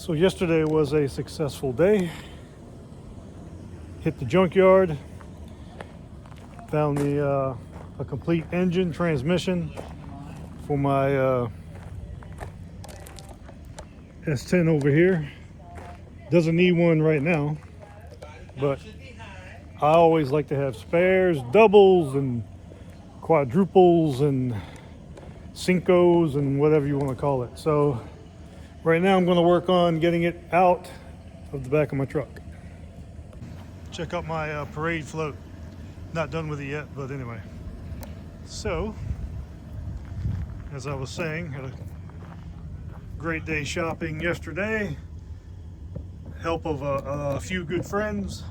So yesterday was a successful day. Hit the junkyard, found a complete engine transmission for my S10 over here. Doesn't need one right now, but I always like to have spares, doubles and quadruples and Cincos and whatever you want to call it. So right now I'm going to work on getting it out of the back of my truck. Check out my parade float. Not done with it yet, but anyway. So, as I was saying, had a great day shopping yesterday. Help of a few good friends.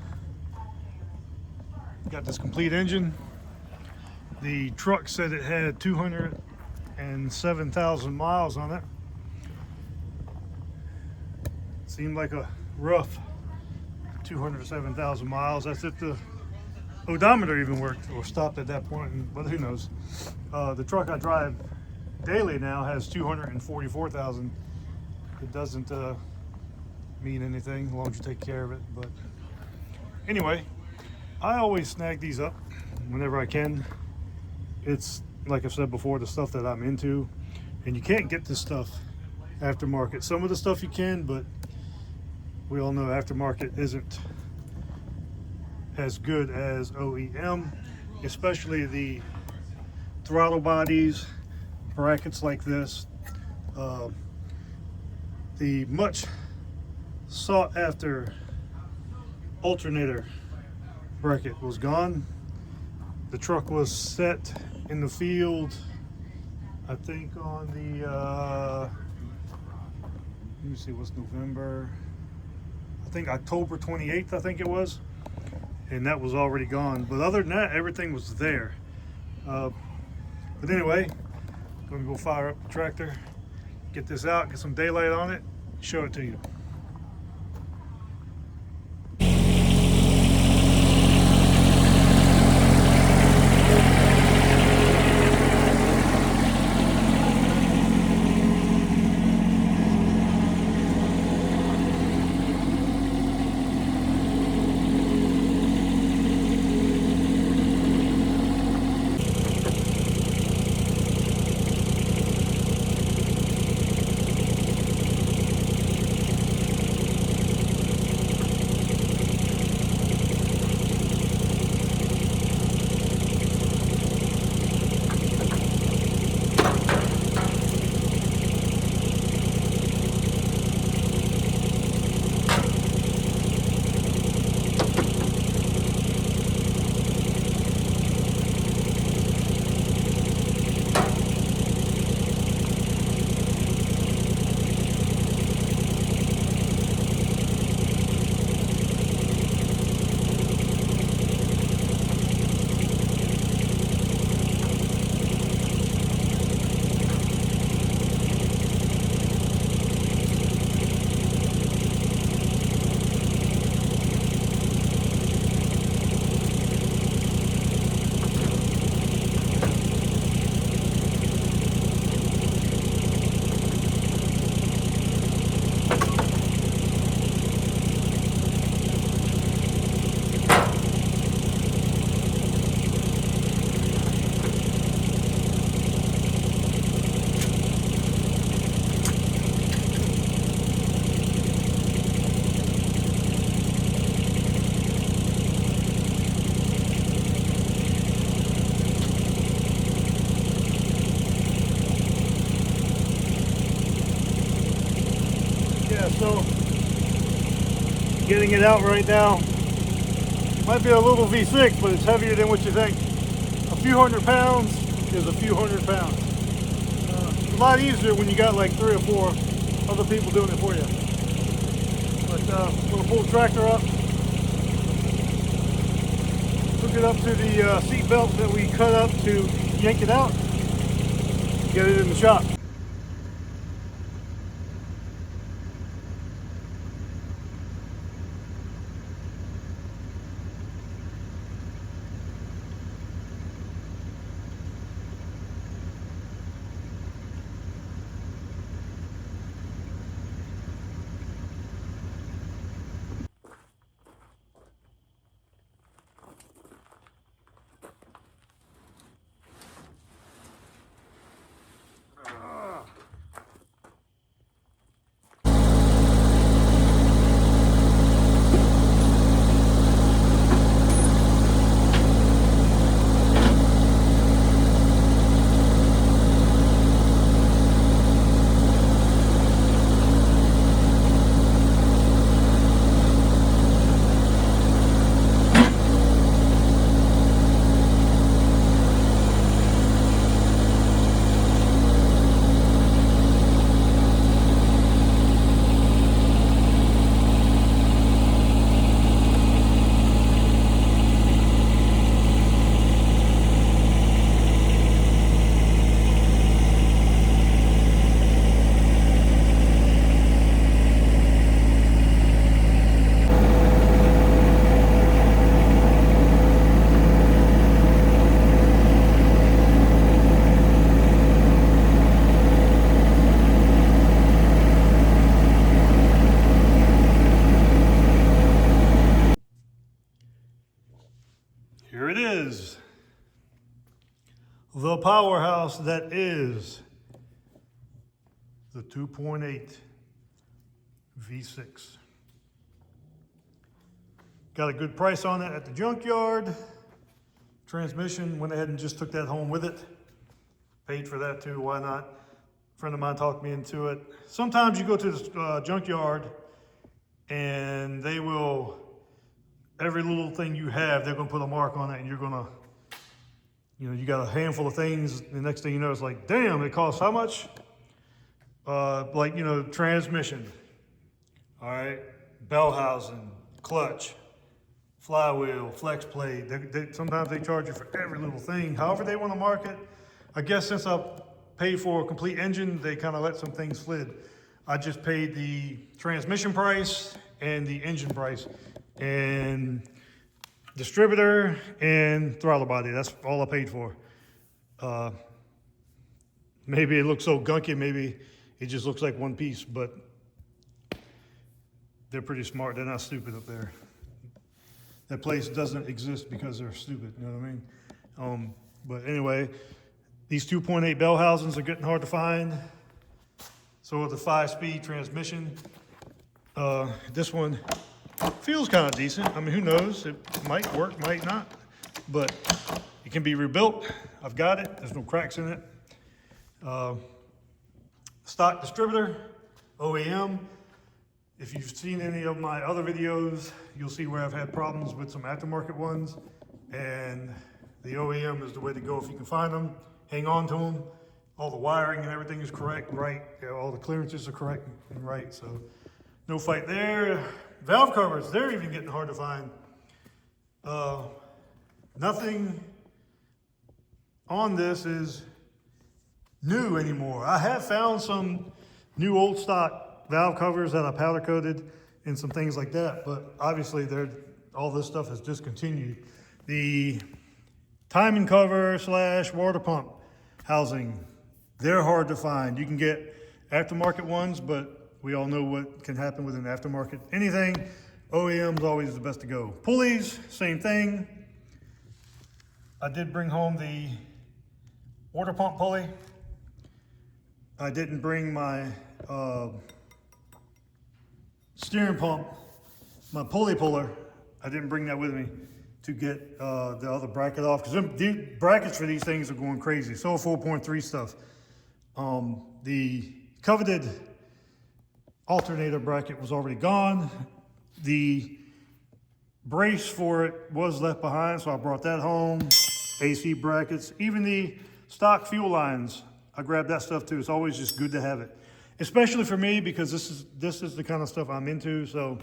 Got this complete engine. The truck said it had 207,000 miles on it. Seemed like a rough 207,000 miles. That's if the odometer even worked or stopped at that point, but who knows. The truck I drive daily now has 244,000. It doesn't mean anything as long as you take care of it. But anyway, I always snag these up whenever I can. It's like I've said before, the stuff that I'm into, and you can't get this stuff aftermarket. Some of the stuff you can, but we all know aftermarket isn't as good as OEM, especially the throttle bodies, brackets like this. The much sought after alternator bracket was gone. The truck was set in the field, I think on the, let me see, what's November? I think October 28th, I think it was. And that was already gone. But other than that, everything was there. But anyway, I'm gonna go fire up the tractor, get this out, get some daylight on it, show it to you. So getting it out right now might be a little V6, but it's heavier than what you think. A few hundred pounds is a few hundred pounds. It's a lot easier when you got like 3 or 4 other people doing it for you. But I'm going to pull the tractor up, hook it up to the seat belt that we cut up to yank it out, get it in the shop. the powerhouse that is the 2.8 V6. Got a good price on it at the junkyard. Transmission, went ahead and just took that home with it. Paid for that too, why not? A friend of mine talked me into it. Sometimes you go to the junkyard and they will, every little thing you have, they're gonna put a mark on it and you're gonna, you know, you got a handful of things, the next thing you know, it's like, damn, it costs how much? Like, you know, transmission, all right, bell housing, clutch, flywheel, flex plate. Sometimes they charge you for every little thing. However they want to market. I guess since I paid for a complete engine, they kind of let some things slid. I just paid the transmission price and the engine price and distributor and throttle body. That's all I paid for. Maybe it looks so gunky, maybe it just looks like one piece, but they're pretty smart. They're not stupid up there. That place doesn't exist because they're stupid, you know what I mean? But anyway, these 2.8 bell housings are getting hard to find. So the 5-speed transmission, this one feels kind of decent. I mean, who knows? It might work, might not, but it can be rebuilt. I've got it. There's no cracks in it. Stock distributor, OEM. If you've seen any of my other videos, you'll see where I've had problems with some aftermarket ones, and the OEM is the way to go if you can find them. Hang on to them. All the wiring and everything is correct, right? Yeah, all the clearances are correct and right, so no fight there. Valve covers, they're even getting hard to find. Nothing on this is new anymore. I have found some new old stock valve covers that I powder coated and some things like that, but obviously all this stuff is discontinued. The timing cover / water pump housing, they're hard to find. You can get aftermarket ones, but we all know what can happen with an aftermarket anything. OEM's always the best to go. Pulleys, same thing. I did bring home the water pump pulley. I didn't bring my steering pump, my pulley puller. I didn't bring that with me to get the other bracket off, because the brackets for these things are going crazy. So 4.3 stuff. The coveted alternator bracket was already gone. The brace for it was left behind, so I brought that home. AC brackets, even the stock fuel lines, I grabbed that stuff too. It's always just good to have it, especially for me, because this is the kind of stuff I'm into. So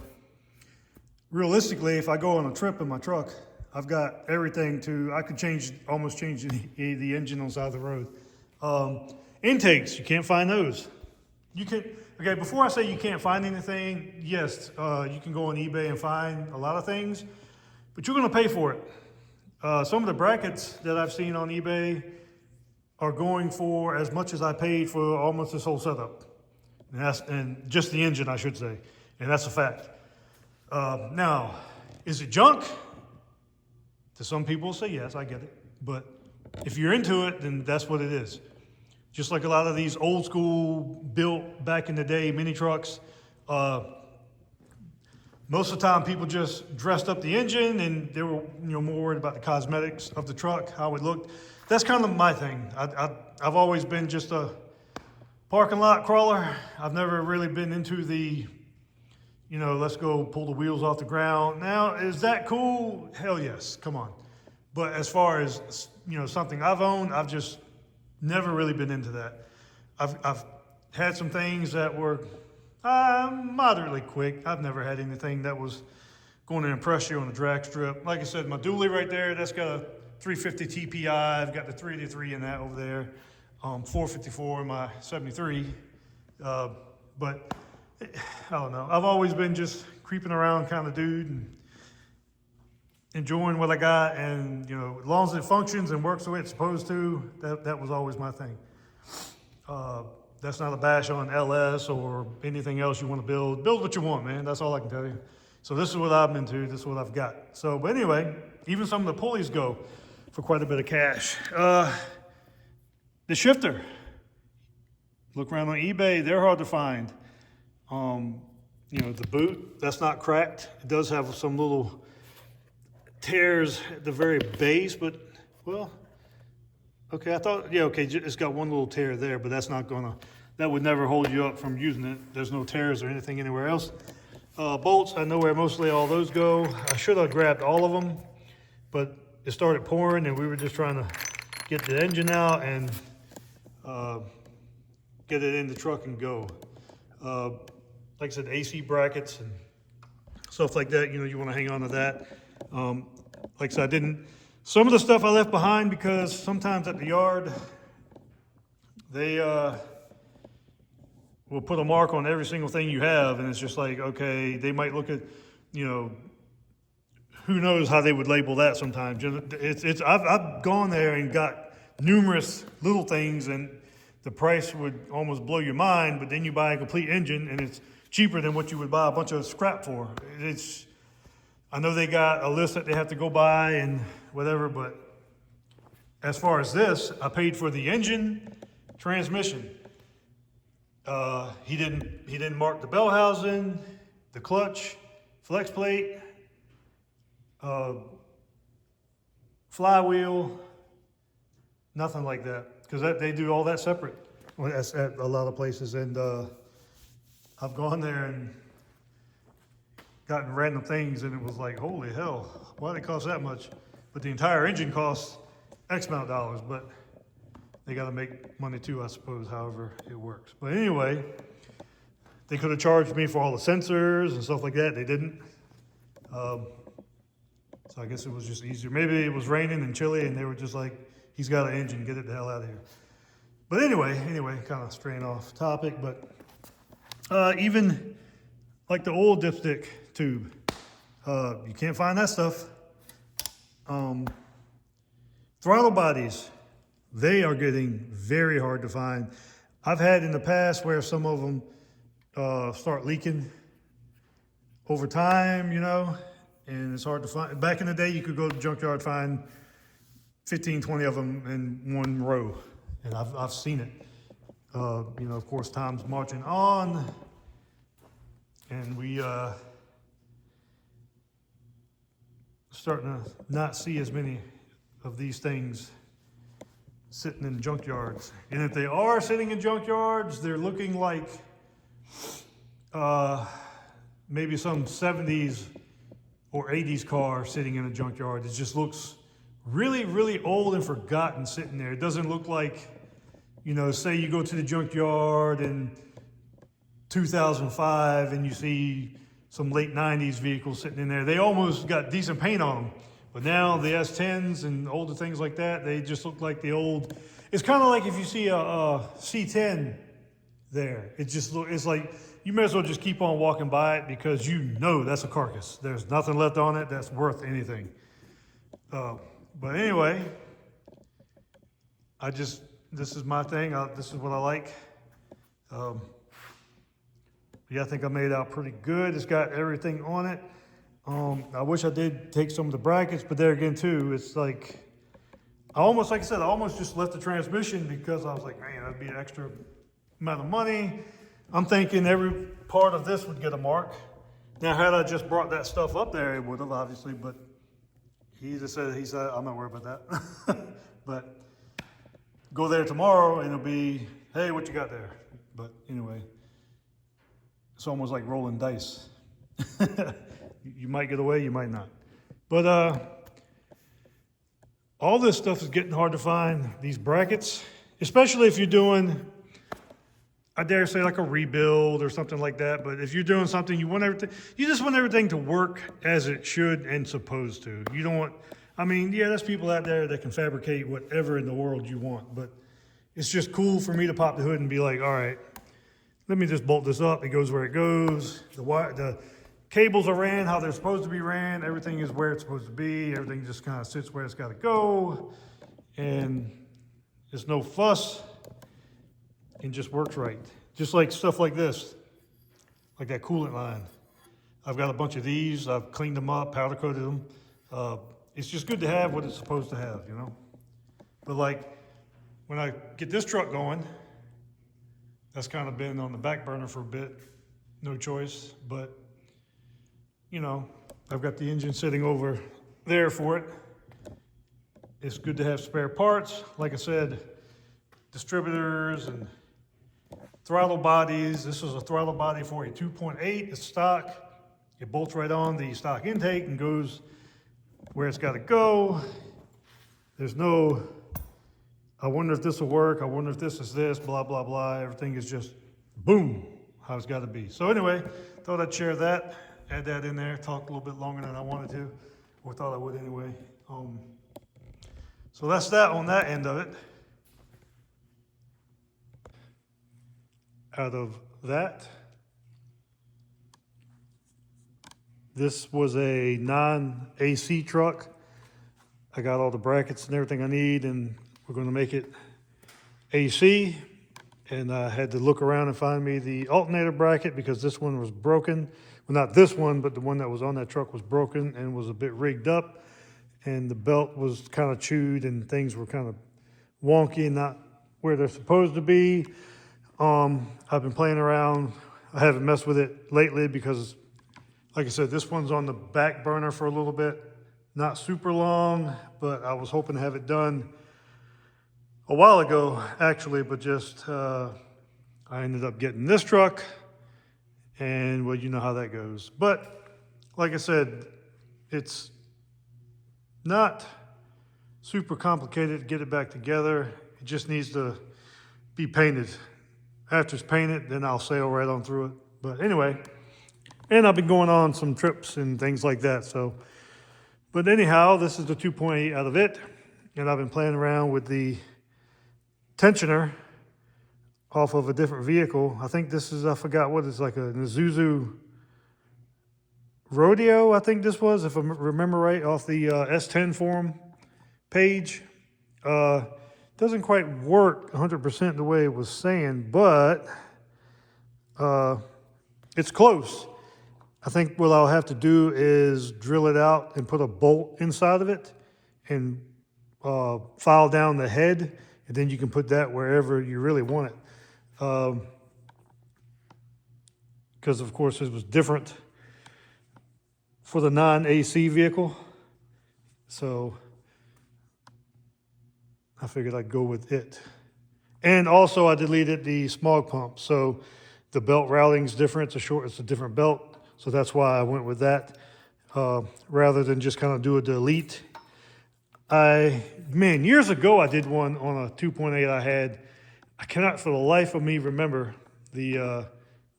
realistically, if I go on a trip in my truck, I've got everything I could almost change the engine on the side of the road. Intakes, you can't find those. Okay, before I say you can't find anything, yes, you can go on eBay and find a lot of things, but you're gonna pay for it. Some of the brackets that I've seen on eBay are going for as much as I paid for almost this whole setup. And just the engine, I should say, and that's a fact. Now, is it junk? To some people say yes, I get it. But if you're into it, then that's what it is. Just like a lot of these old school built back in the day mini trucks, most of the time people just dressed up the engine and they were more worried about the cosmetics of the truck, how it looked. That's kind of my thing. I've always been just a parking lot crawler. I've never really been into the, let's go pull the wheels off the ground. Now, is that cool? Hell yes, come on. But as far as, something I've owned, I've just never really been into that. I've had some things that were moderately quick. I've never had anything that was going to impress you on a drag strip. Like I said, my dually right there, that's got a 350 TPI. I've got the 383 in that over there. 454 in my 73. But I don't know. I've always been just creeping around kind of dude and enjoying what I got. And, as long as it functions and works the way it's supposed to, that was always my thing. That's not a bash on LS or anything else you want to build. Build what you want, man. That's all I can tell you. So this is what I'm into. This is what I've got. So, but anyway, even some of the pulleys go for quite a bit of cash. The shifter. Look around on eBay, they're hard to find. You know, the boot, that's not cracked. It does have some little tears at the very base, but, well, okay, I thought, yeah, okay, it's got one little tear there, but that's not gonna, that would never hold you up from using it. There's no tears or anything anywhere else. Bolts, I know where mostly all those go. I should have grabbed all of them, but it started pouring and we were just trying to get the engine out and get it in the truck and go. Like I said, AC brackets and stuff like that, you know, you want to hang on to that. Like I said, some of the stuff I left behind because sometimes at the yard, they will put a mark on every single thing you have, and it's just like, okay, they might look at, you know, who knows how they would label that sometimes. I've gone there and got numerous little things, and the price would almost blow your mind, but then you buy a complete engine, and it's cheaper than what you would buy a bunch of scrap for. I know they got a list that they have to go by and whatever, but as far as this, I paid for the engine, transmission. He didn't mark the bell housing, the clutch, flex plate, flywheel, nothing like that, because they do all that separate at a lot of places. And I've gone there and gotten random things, and it was like, holy hell, why did it cost that much? But the entire engine costs X amount of dollars, but they got to make money too, I suppose, however it works. But anyway, they could have charged me for all the sensors and stuff like that. They didn't. So I guess it was just easier. Maybe it was raining and chilly, and they were just like, he's got an engine, get it the hell out of here. But anyway, kind of straying off topic, but even like the oil dipstick tube, you can't find that stuff. Throttle bodies, they are getting very hard to find. I've had in the past where some of them start leaking over time, you know, and it's hard to find. Back in the day, you could go to the junkyard, find 15, 20 of them in one row, and I've seen it. You know, of course, time's marching on, and we starting to not see as many of these things sitting in junkyards. And if they are sitting in junkyards, they're looking like maybe some 70s or 80s car sitting in a junkyard. It just looks really, really old and forgotten sitting there. It doesn't look like, you know, say you go to the junkyard in 2005 and you see some late 90s vehicles sitting in there. They almost got decent paint on them. But now the S10s and older things like that, they just look like the old. It's kind of like if you see a C10 there. It's like you may as well just keep on walking by it because you know that's a carcass. There's nothing left on it that's worth anything. But anyway, this is my thing. This is what I like. Yeah, I think I made it out pretty good. It's got everything on it. I wish I did take some of the brackets, but there again too, it's like, like I said, I almost just left the transmission because I was like, man, that'd be an extra amount of money. I'm thinking every part of this would get a mark. Now, had I just brought that stuff up there, it would have obviously, but he said, I'm not worried about that. But go there tomorrow and it'll be, hey, what you got there? But anyway, it's almost like rolling dice. You might get away, you might not. But all this stuff is getting hard to find. These brackets, especially if you're doing, I dare say, like a rebuild or something like that. But if you're doing something, you just want everything to work as it should and supposed to. You don't want, I mean, yeah, there's people out there that can fabricate whatever in the world you want. But it's just cool for me to pop the hood and be like, all right, let me just bolt this up. It goes where it goes. The cables are ran how they're supposed to be ran. Everything is where it's supposed to be. Everything just kind of sits where it's got to go. And there's no fuss. It just works right. Just like stuff like this, like that coolant line. I've got a bunch of these. I've cleaned them up, powder coated them. It's just good to have what it's supposed to have, you know? But like when I get this truck going, that's kind of been on the back burner for a bit. No choice, but you know, I've got the engine sitting over there for it. It's good to have spare parts. Like I said, distributors and throttle bodies. This is a throttle body for a 2.8. It's stock. It bolts right on the stock intake and goes where it's got to go. There's no, I wonder if this will work. I wonder if this is this, blah, blah, blah. Everything is just boom, how it's got to be. So anyway, thought I'd share that, add that in there, talk a little bit longer than I wanted to, or thought I would anyway. So that's that on that end of it. Out of that, this was a non-AC truck. I got all the brackets and everything I need, and we're going to make it AC. And I had to look around and find me the alternator bracket because this one was broken. Well, not this one, but the one that was on that truck was broken and was a bit rigged up. And the belt was kind of chewed and things were kind of wonky and not where they're supposed to be. I've been playing around. I haven't messed with it lately because, like I said, this one's on the back burner for a little bit. Not super long, but I was hoping to have it done a while ago, actually, but just I ended up getting this truck, and well, you know how that goes. But like I said, it's not super complicated to get it back together. It just needs to be painted. After it's painted, then I'll sail right on through it. But anyway, and I've been going on some trips and things like that. So, but anyhow, this is the 2.8 out of it, and I've been playing around with the tensioner off of a different vehicle. I think this is, I forgot what it's like, an Isuzu Rodeo, I think this was, if I remember right, off the S10 forum page. Doesn't quite work 100% the way it was saying, but it's close. I think what I'll have to do is drill it out and put a bolt inside of it and file down the head, and then you can put that wherever you really want it. Because of course it was different for the non-AC vehicle. So I figured I'd go with it. And also I deleted the smog pump. So the belt routing's different. It's a different belt. So that's why I went with that rather than just kind of do a delete. Man, years ago I did one on a 2.8 I had. I cannot for the life of me remember the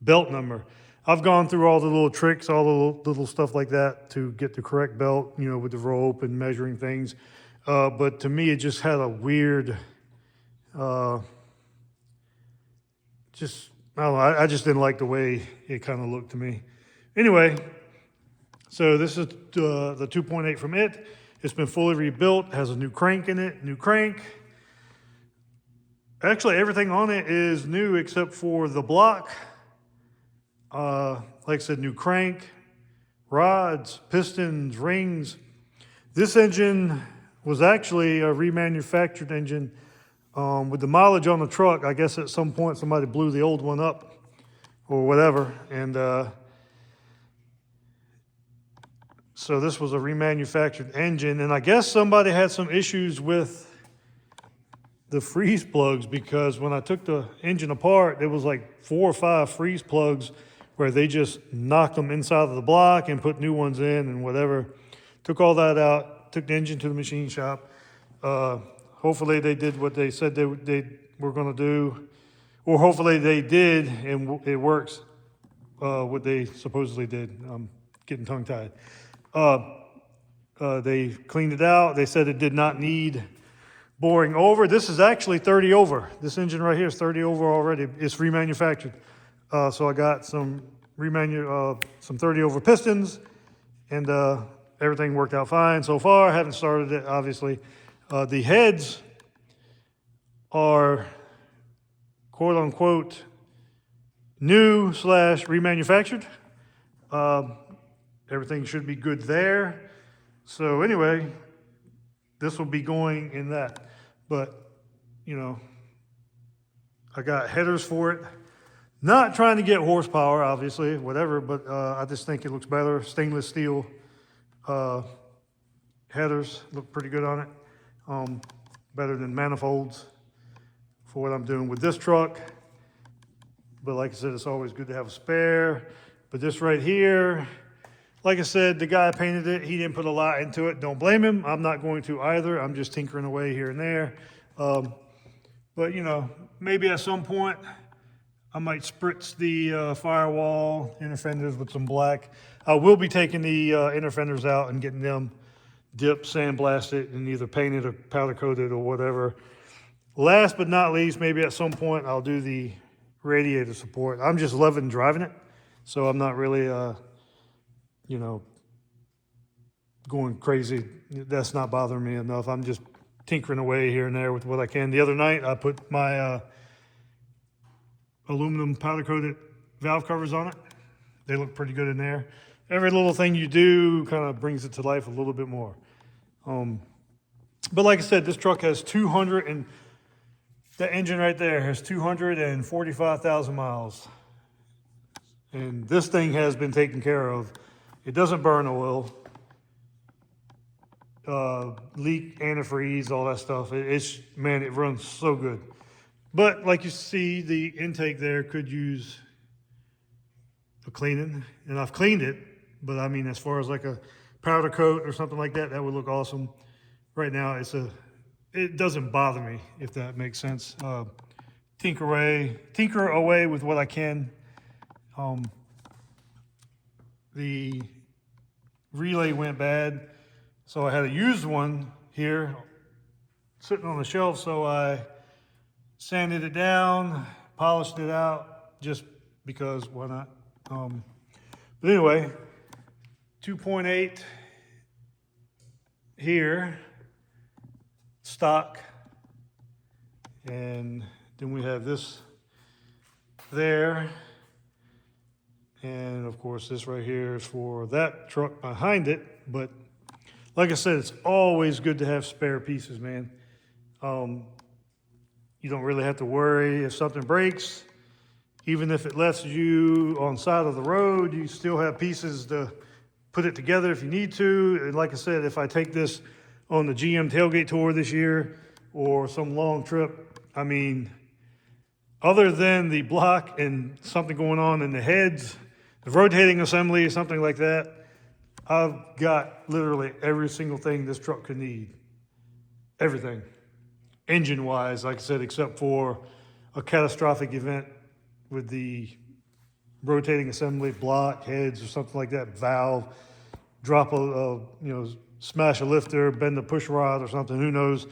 belt number. I've gone through all the little tricks, all the little stuff like that to get the correct belt, you know, with the rope and measuring things. But to me, it just had a weird, I don't know, I just didn't like the way it kind of looked to me. Anyway, so this is the 2.8 from it. It's been fully rebuilt, has a new crank in it, new crank. Actually, everything on it is new except for the block. Like I said, new crank, rods, pistons, rings. This engine was actually a remanufactured engine. With the mileage on the truck, I guess at some point somebody blew the old one up or whatever. And so this was a remanufactured engine. And I guess somebody had some issues with the freeze plugs, because when I took the engine apart, there was like 4 or 5 freeze plugs where they just knocked them inside of the block and put new ones in and whatever. Took all that out, took the engine to the machine shop. Hopefully they did what they said they were going to do, or hopefully they did and it works what they supposedly did. I'm getting tongue-tied. They cleaned it out. They said it did not need boring over. This is actually 30 over. This engine right here is 30 over already. It's remanufactured. So I got some 30 over pistons, and everything worked out fine so far. I haven't started it, obviously. The heads are quote unquote new / remanufactured. Everything should be good there. So anyway, this will be going in that. But you know, I got headers for it. Not trying to get horsepower, obviously, whatever, but I just think it looks better. Stainless steel headers look pretty good on it. Better than manifolds for what I'm doing with this truck. But like I said, it's always good to have a spare. But this right here, like I said, the guy painted it. He didn't put a lot into it. Don't blame him. I'm not going to either. I'm just tinkering away here and there. But, you know, maybe at some point I might spritz the firewall inner fenders with some black. I will be taking the inner fenders out and getting them dipped, sandblasted, and either painted or powder coated or whatever. Last but not least, maybe at some point I'll do the radiator support. I'm just loving driving it, so I'm not really, you know, going crazy. That's not bothering me enough. I'm just tinkering away here and there with what I can. The other night I put my aluminum powder coated valve covers on it. They look pretty good in there. Every little thing you do kind of brings it to life a little bit more. But like I said, this truck has that engine right there has 245,000 miles. And this thing has been taken care of. It doesn't burn oil, leak antifreeze, all that stuff. Man, it runs so good. But like you see, the intake there could use a cleaning, and I've cleaned it. But I mean, as far as like a powder coat or something like that, that would look awesome. Right now, it doesn't bother me, if that makes sense. Tinker away with what I can. The relay went bad, so I had a used one here sitting on the shelf, so I sanded it down, polished it out, just because, why not? But anyway, 2.8 here, stock, and then we have this there, and of course this right here is for that truck behind it. But like I said, it's always good to have spare pieces, man. You don't really have to worry if something breaks. Even if it lets you on the side of the road, you still have pieces to put it together if you need to. And like I said, if I take this on the GM tailgate tour this year or some long trip, I mean, other than the block and something going on in the heads, the rotating assembly, something like that, I've got literally every single thing this truck could need. Everything. Engine-wise, like I said, except for a catastrophic event with the rotating assembly, block, heads, or something like that, valve, drop smash a lifter, bend a push rod or something, who knows.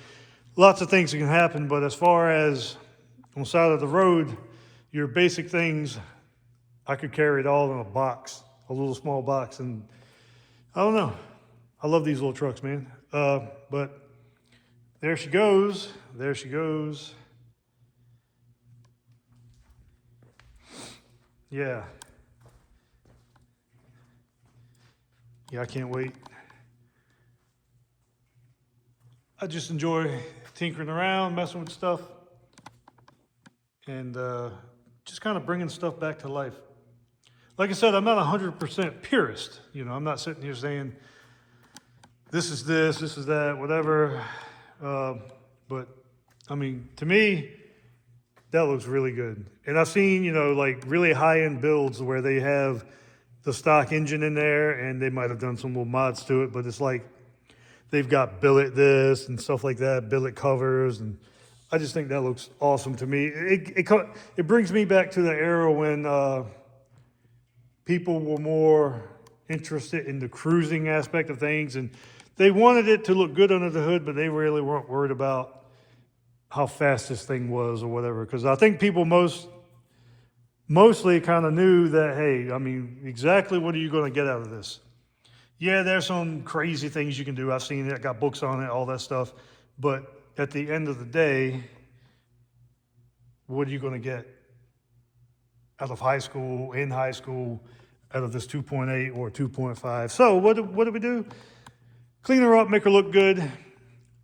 Lots of things can happen, but as far as on the side of the road, your basic things, I could carry it all in a box, a little small box, and I don't know. I love these little trucks, man. But there she goes. There she goes. Yeah. Yeah, I can't wait. I just enjoy tinkering around, messing with stuff, and just kind of bringing stuff back to life. Like I said, I'm not 100% purist. You know, I'm not sitting here saying, this is this is that, whatever. But, I mean, to me, that looks really good. And I've seen, you know, like really high-end builds where they have the stock engine in there, and they might have done some little mods to it, but it's like they've got billet this and stuff like that, billet covers, and I just think that looks awesome to me. It brings me back to the era when people were more interested in the cruising aspect of things, and they wanted it to look good under the hood, but they really weren't worried about how fast this thing was or whatever. Because I think people mostly kind of knew that, hey, I mean, exactly what are you going to get out of this? Yeah, there's some crazy things you can do. I've seen it. I got books on it, all that stuff. But at the end of the day, what are you going to get out of high school, in high school, out of this 2.8 or 2.5? So what do we do? Clean her up, make her look good,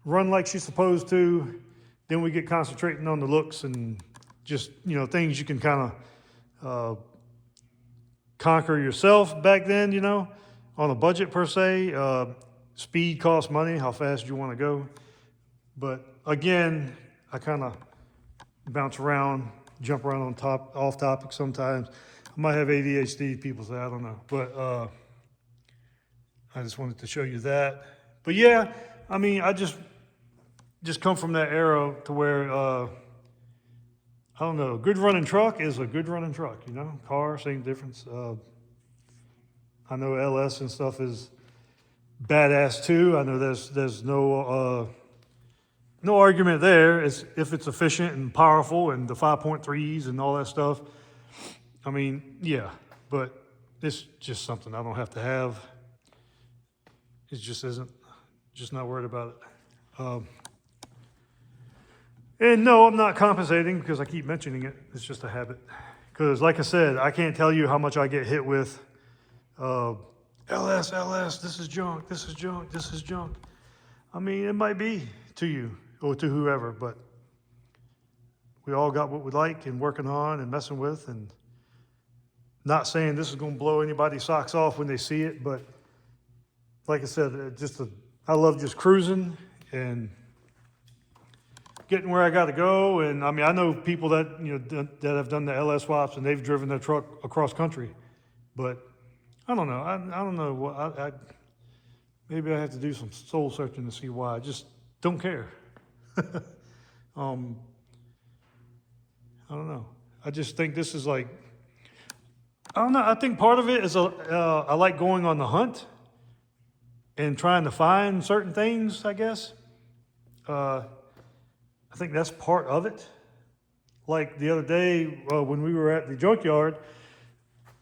run like she's supposed to, then we get concentrating on the looks and just, you know, things you can kind of conquer yourself back then, you know, on a budget per se. Speed costs money, how fast you want to go. But again, I kind of bounce around, jump around off topic sometimes. I might have ADHD, people say, I don't know. But I just wanted to show you that. But yeah, I mean, I just come from that era to where, I don't know, a good running truck is a good running truck, you know? Car, same difference. I know LS and stuff is badass too. I know there's no argument there. It's if it's efficient and powerful and the 5.3s and all that stuff. I mean, yeah, but it's just something I don't have to have. It just isn't, just not worried about it. And no, I'm not compensating because I keep mentioning it. It's just a habit. Because like I said, I can't tell you how much I get hit with LS, this is junk, this is junk, this is junk. I mean, it might be to you or to whoever, but we all got what we like and working on and messing with, and not saying this is going to blow anybody's socks off when they see it, but like I said, I love just cruising and getting where I got to go. And I mean, I know people that, you know, that have done the LS swaps and they've driven their truck across country, but I don't know. I don't know what maybe I have to do some soul searching to see why. I just don't care. I don't know. I just think this is like, I don't know. I think part of it is I like going on the hunt and trying to find certain things, I guess. I think that's part of it. Like the other day when we were at the junkyard,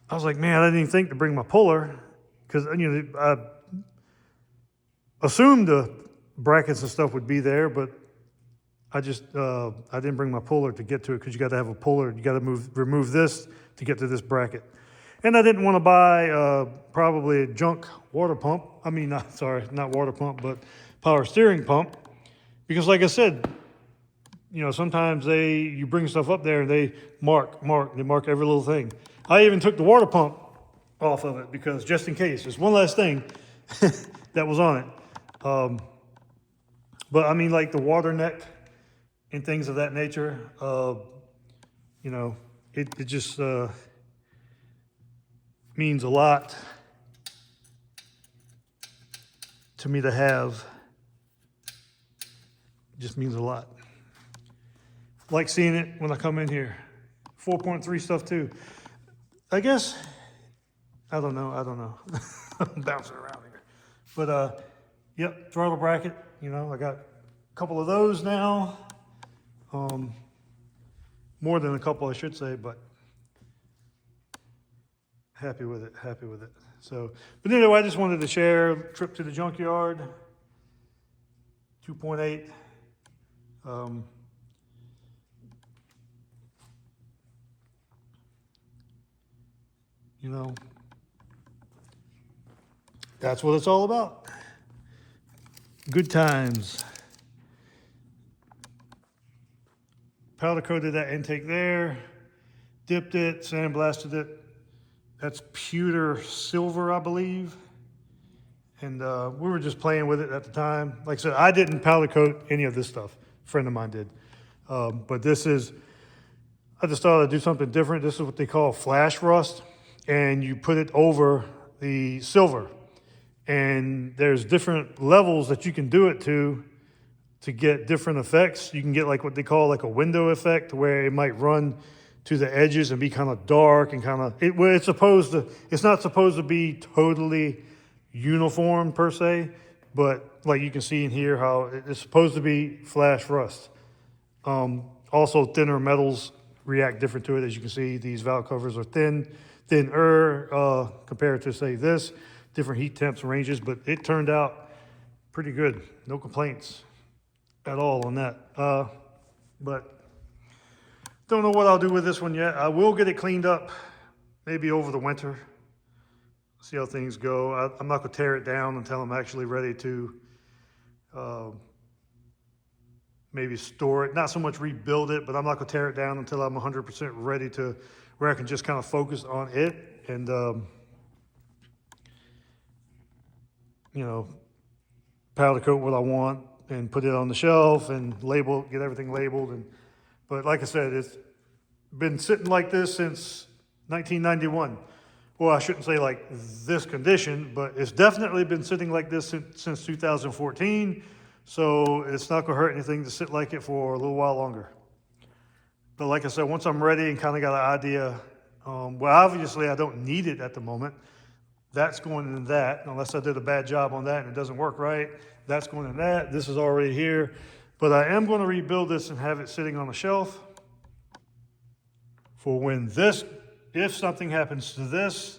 I was like, man, I didn't even think to bring my puller because, you know, I assumed the brackets and stuff would be there, but I just, I didn't bring my puller to get to it because you got to have a puller. You got to remove this to get to this bracket. And I didn't want to buy probably a junk water pump. I mean, not water pump, but power steering pump. Because like I said, you know, sometimes you bring stuff up there and they mark every little thing. I even took the water pump off of it because just in case, there's one last thing that was on it. But I mean, like the water neck and things of that nature, you know, it just means a lot to me to have. It just means a lot. Like seeing it when I come in here. 4.3 stuff too. I guess, I don't know. I'm bouncing around here. But, yep, throttle bracket, you know, I got a couple of those now. More than a couple, I should say, but happy with it. So, but anyway, I just wanted to share trip to the junkyard, 2.8. You know, that's what it's all about. Good times. Powder coated that intake there, dipped it, sandblasted it. That's pewter silver, I believe. And we were just playing with it at the time. Like I said, I didn't powder coat any of this stuff. A friend of mine did. But this is, I just thought I'd do something different. This is what they call flash rust. And you put it over the silver. And there's different levels that you can do it to get different effects. You can get like what they call like a window effect where it might run to the edges and be kind of dark and kind of, it's not supposed to be totally uniform per se, but like you can see in here how it's supposed to be flash rust. Also thinner metals react different to it. As you can see, these valve covers are thinner compared to say this, different heat temps and ranges, but it turned out pretty good. No complaints at all on that. But don't know what I'll do with this one yet. I will get it cleaned up maybe over the winter. See how things go. I'm not going to tear it down until I'm actually ready to maybe store it, not so much rebuild it, but I'm not gonna tear it down until I'm 100% ready to where I can just kind of focus on it and, you know, powder coat what I want and put it on the shelf and label, get everything labeled. And, but like I said, it's been sitting like this since 1991. Well, I shouldn't say like this condition, but it's definitely been sitting like this since 2014. So it's not gonna hurt anything to sit like it for a little while longer. But like I said, once I'm ready and kind of got an idea, well, obviously I don't need it at the moment. That's going in that, unless I did a bad job on that and it doesn't work right. That's going in that. This is already here. But I am going to rebuild this and have it sitting on the shelf for when this, if something happens to this,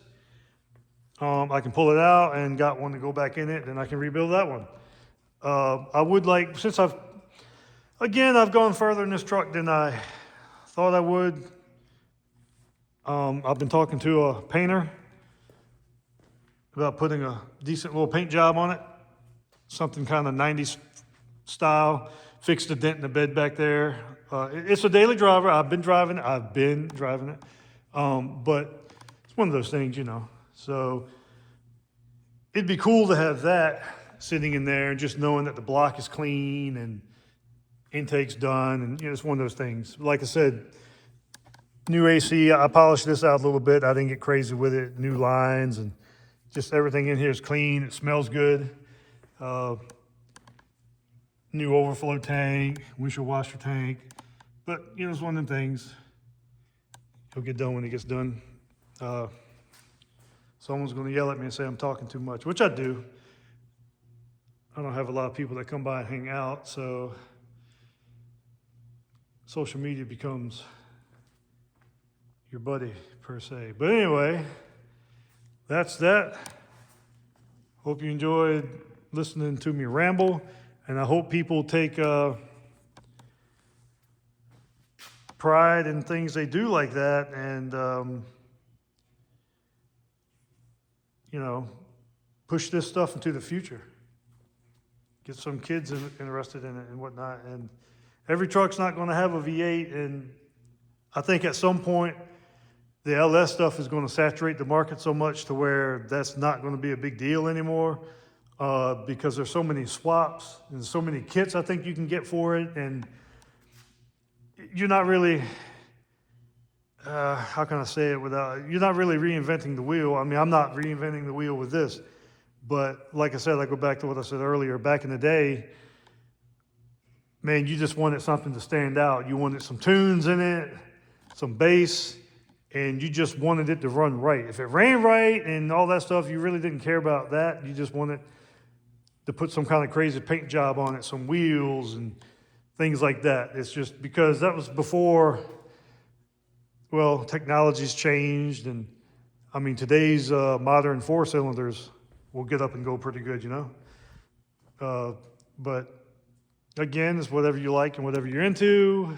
I can pull it out and got one to go back in it, then I can rebuild that one. I would like, since I've gone further in this truck than I thought I would. I've been talking to a painter about putting a decent little paint job on it. Something kind of 90s style. Fixed a dent in the bed back there. It's a daily driver. I've been driving it. But it's one of those things, you know. So it'd be cool to have that sitting in there and just knowing that the block is clean and intake's done. And, you know, it's one of those things. Like I said, new AC, I polished this out a little bit. I didn't get crazy with it. New lines and just everything in here is clean. It smells good. New overflow tank, windshield washer tank. But, you know, it's one of them things. It'll get done when it gets done. Someone's going to yell at me and say I'm talking too much, which I do. I don't have a lot of people that come by and hang out, so social media becomes your buddy, per se. But anyway, that's that. Hope you enjoyed listening to me ramble, and I hope people take pride in things they do like that, and you know, push this stuff into the future. Get some kids interested in it and whatnot. And every truck's not going to have a V8, and I think at some point the LS stuff is going to saturate the market so much to where that's not going to be a big deal anymore, because there's so many swaps and so many kits I think you can get for it, and you're not really, how can I say it without, you're not really reinventing the wheel. I mean, I'm not reinventing the wheel with this, but like I said, I go back to what I said earlier. Back in the day, man, you just wanted something to stand out. You wanted some tunes in it, some bass, and you just wanted it to run right. If it ran right and all that stuff, you really didn't care about that. You just wanted to put some kind of crazy paint job on it, some wheels and things like that. It's just because that was before, well, technology's changed. And I mean, today's modern 4-cylinders will get up and go pretty good, you know? But again, it's whatever you like and whatever you're into.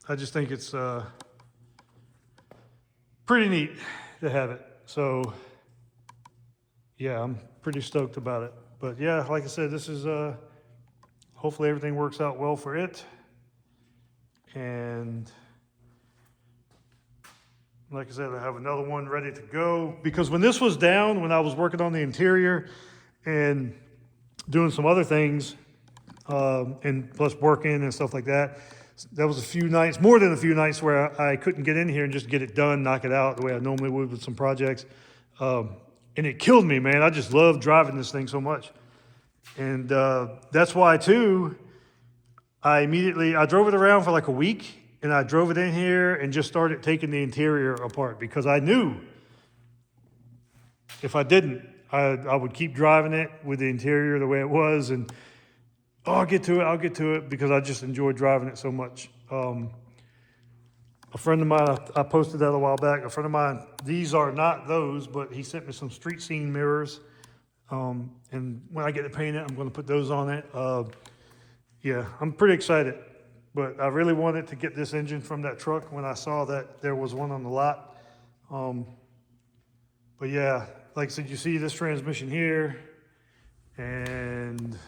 I just think it's pretty neat to have it. So yeah, I'm pretty stoked about it. But yeah, like I said, this is hopefully everything works out well for it. And like I said, I have another one ready to go, because when this was down, when I was working on the interior and doing some other things, and plus working and stuff like that, there was a few nights, more than a few nights, where I couldn't get in here and just get it done, knock it out the way I normally would with some projects. And it killed me, man. I just love driving this thing so much. And that's why, too, I drove it around for like a week, and I drove it in here and just started taking the interior apart, because I knew if I didn't, I would keep driving it with the interior the way it was, and I'll get to it, because I just enjoy driving it so much. A friend of mine, I posted that a while back, a friend of mine, these are not those, but he sent me some street scene mirrors, and when I get it painted, I'm going to put those on it. Yeah, I'm pretty excited, but I really wanted to get this engine from that truck when I saw that there was one on the lot. But yeah, like I said, you see this transmission here, and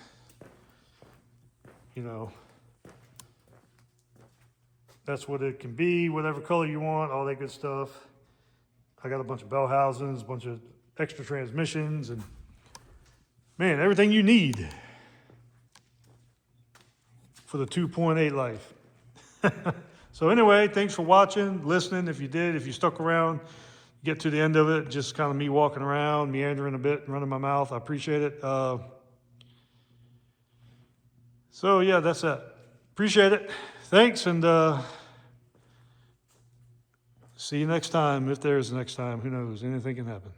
you know, that's what it can be, whatever color you want, all that good stuff. I got a bunch of bell housings, a bunch of extra transmissions, and man, everything you need for the 2.8 life. So anyway, thanks for watching, listening. If you stuck around, get to the end of it, just kind of me walking around, meandering a bit, and running my mouth. I appreciate it. So yeah, that's it. Appreciate it. Thanks, and see you next time. If there's a next time, who knows? Anything can happen.